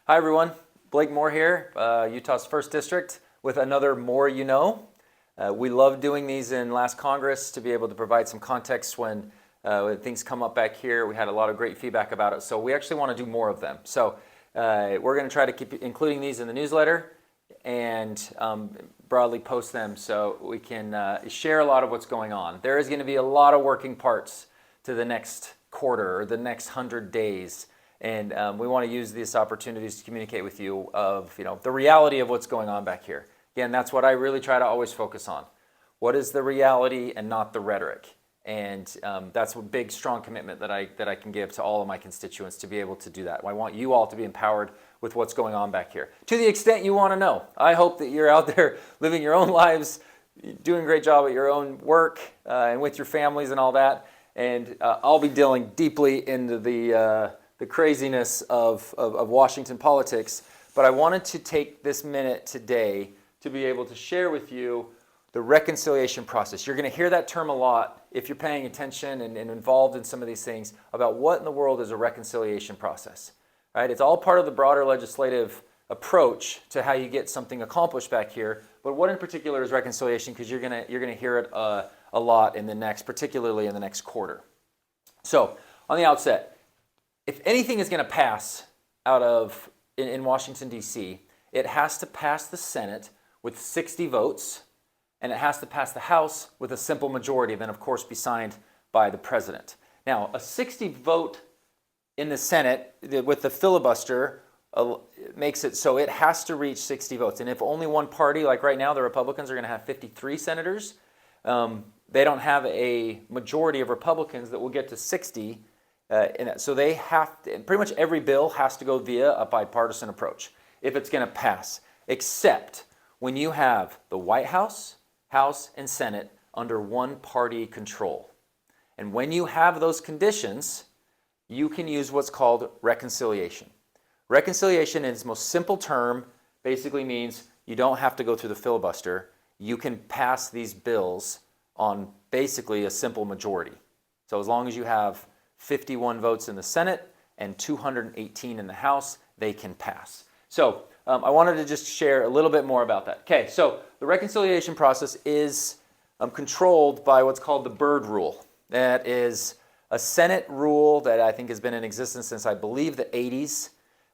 Hi everyone, Blake Moore here, Utah's 1st District with another More You Know. We love doing these in last Congress to be able to provide some context when things come up back here. We had a lot of great feedback about it, so we actually want to do more of them. So we're going to try to keep including these in the newsletter and broadly post them so we can share a lot of what's going on. There is going to be a lot of working parts to the next quarter or the next 100 days. And we want to use these opportunities to communicate with you of the reality of what's going on back here. Again, that's what I really try to always focus on. What is the reality and not the rhetoric? And that's a big, strong commitment that I can give to all of my constituents to be able to do that. I want you all to be empowered with what's going on back here. To the extent you want to know. I hope that you're out there living your own lives, doing a great job at your own work and with your families and all that. And I'll be dealing deeply into the craziness of Washington politics, but I wanted to take this minute today to be able to share with you the reconciliation process. You're going to hear that term a lot if you're paying attention and involved in some of these things about what in the world is a reconciliation process. Right? It's all part of the broader legislative approach to how you get something accomplished back here, but what in particular is reconciliation, because you're going to hear it a lot in the next, particularly in the next quarter. So on the outset, if anything is going to pass in Washington, D.C., it has to pass the Senate with 60 votes, and it has to pass the House with a simple majority, then of course be signed by the president. Now, a 60 vote in the Senate with the filibuster makes it so it has to reach 60 votes. And if only one party, like right now, the Republicans are going to have 53 senators, they don't have a majority of Republicans that will get to 60. So they have to, pretty much every bill has to go via a bipartisan approach if it's going to pass, except when you have the White House, House, and Senate under one party control. And when you have those conditions, you can use what's called reconciliation. Reconciliation, in its most simple term, basically means you don't have to go through the filibuster. You can pass these bills on basically a simple majority. So as long as you have 51 votes in the Senate and 218 in the House, they can pass. So I wanted to just share a little bit more about that. Okay, so the reconciliation process is controlled by what's called the Byrd Rule. That is a Senate rule that I think has been in existence since, I believe, the 80s.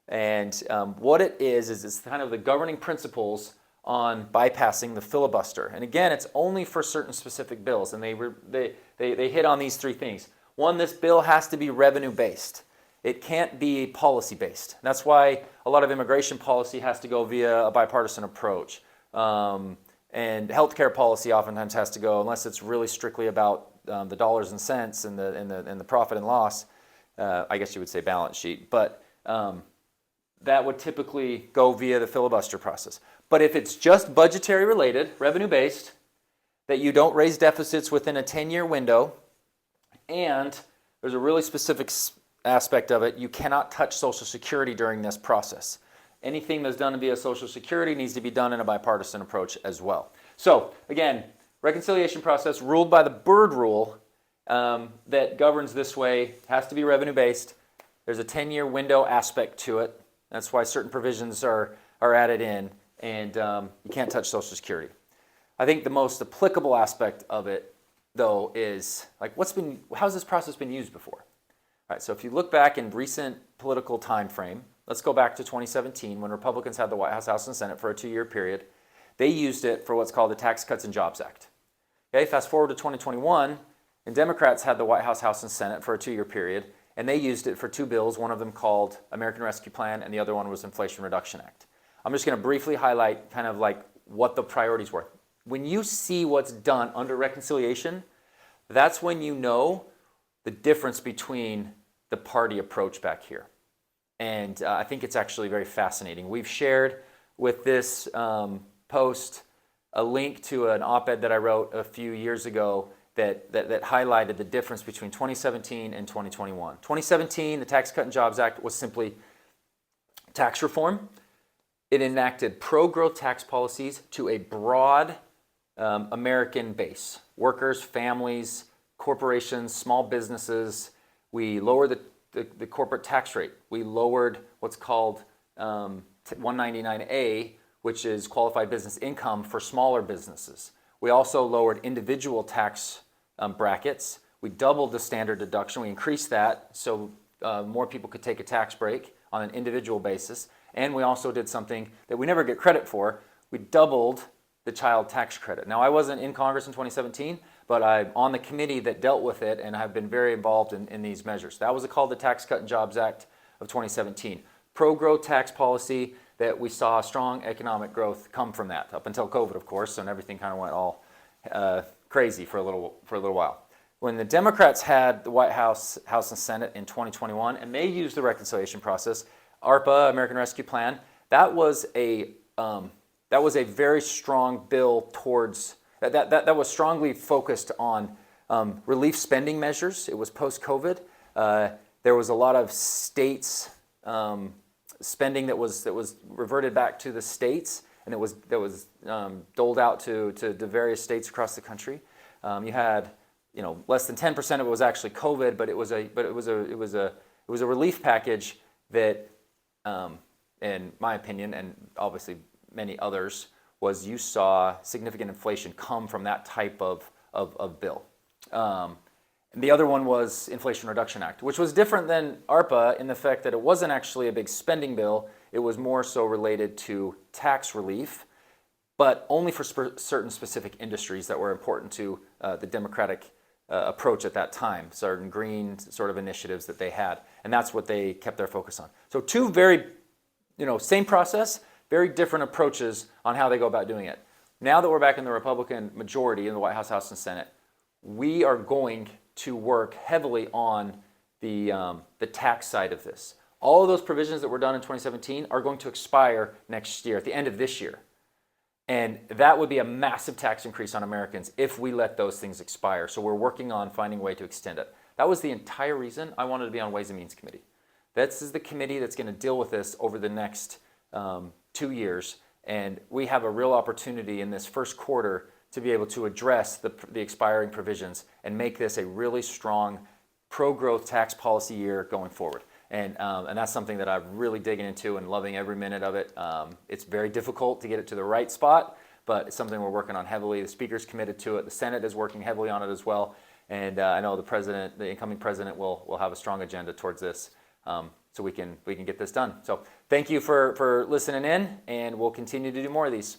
And what it is it's kind of the governing principles on bypassing the filibuster. And again, it's only for certain specific bills, and they hit on these three things. One, this bill has to be revenue-based. It can't be policy-based. That's why a lot of immigration policy has to go via a bipartisan approach. And healthcare policy oftentimes has to go, unless it's really strictly about the dollars and cents and the profit and loss, I guess you would say balance sheet, but that would typically go via the filibuster process. But if it's just budgetary related, revenue-based, that you don't raise deficits within a 10-year window, and there's a really specific aspect of it, you cannot touch Social Security during this process. Anything that's done via Social Security needs to be done in a bipartisan approach as well. So again, reconciliation process ruled by the Byrd Rule that governs this way, has to be revenue-based. There's a 10-year window aspect to it. That's why certain provisions are added in, and you can't touch Social Security. I think the most applicable aspect of it, though, is like how's this process been used before? All right, so if you look back in recent political time frame, let's go back to 2017 when Republicans had the White House, House, and Senate for a 2-year period. They used it for what's called the Tax Cuts and Jobs Act. Okay, fast forward to 2021, and Democrats had the White House, House, and Senate for a 2-year period, and they used it for 2 bills, one of them called American Rescue Plan, and the other one was Inflation Reduction Act. I'm just going to briefly highlight kind of like what the priorities were. When you see what's done under reconciliation, that's when you know the difference between the party approach back here. And I think it's actually very fascinating. We've shared with this post a link to an op-ed that I wrote a few years ago that highlighted the difference between 2017 and 2021. 2017, the Tax Cut and Jobs Act was simply tax reform. It enacted pro-growth tax policies to a broad American base. Workers, families, corporations, small businesses. We lowered the corporate tax rate. We lowered what's called 199A, which is qualified business income for smaller businesses. We also lowered individual tax brackets. We doubled the standard deduction. We increased that so more people could take a tax break on an individual basis. And we also did something that we never get credit for. We doubled the child tax credit. Now, I wasn't in Congress in 2017, but I'm on the committee that dealt with it and have been very involved in these measures. That was called the Tax Cut and Jobs Act of 2017. Pro-growth tax policy that we saw strong economic growth come from that, up until COVID, of course, and everything kind of went all crazy for a little while. When the Democrats had the White House, House and Senate in 2021, and they used the reconciliation process, ARPA, American Rescue Plan, that was a very strong bill towards that was strongly focused on relief spending measures. It was post-COVID. There was a lot of states spending that was reverted back to the states, and that was doled out to the various states across the country. You had less than 10% of it was actually COVID, but it was a relief package that, in my opinion, and obviously many others, was you saw significant inflation come from that type of bill. And the other one was Inflation Reduction Act, which was different than ARPA in the fact that it wasn't actually a big spending bill. It was more so related to tax relief, but only for certain specific industries that were important to the Democratic approach at that time, certain green sort of initiatives that they had. And that's what they kept their focus on. So two very, same process, very different approaches on how they go about doing it. Now that we're back in the Republican majority in the White House, House, and Senate, we are going to work heavily on the tax side of this. All of those provisions that were done in 2017 are going to expire next year, at the end of this year. And that would be a massive tax increase on Americans if we let those things expire. So we're working on finding a way to extend it. That was the entire reason I wanted to be on Ways and Means Committee. This is the committee that's going to deal with this over the next 2 years. And we have a real opportunity in this first quarter to be able to address the expiring provisions and make this a really strong pro-growth tax policy year going forward. And that's something that I'm really digging into and loving every minute of it. It's very difficult to get it to the right spot, but it's something we're working on heavily. The Speaker's committed to it. The Senate is working heavily on it as well. And I know the incoming president will have a strong agenda towards this, so we can get this done. So thank you for listening in, and we'll continue to do more of these.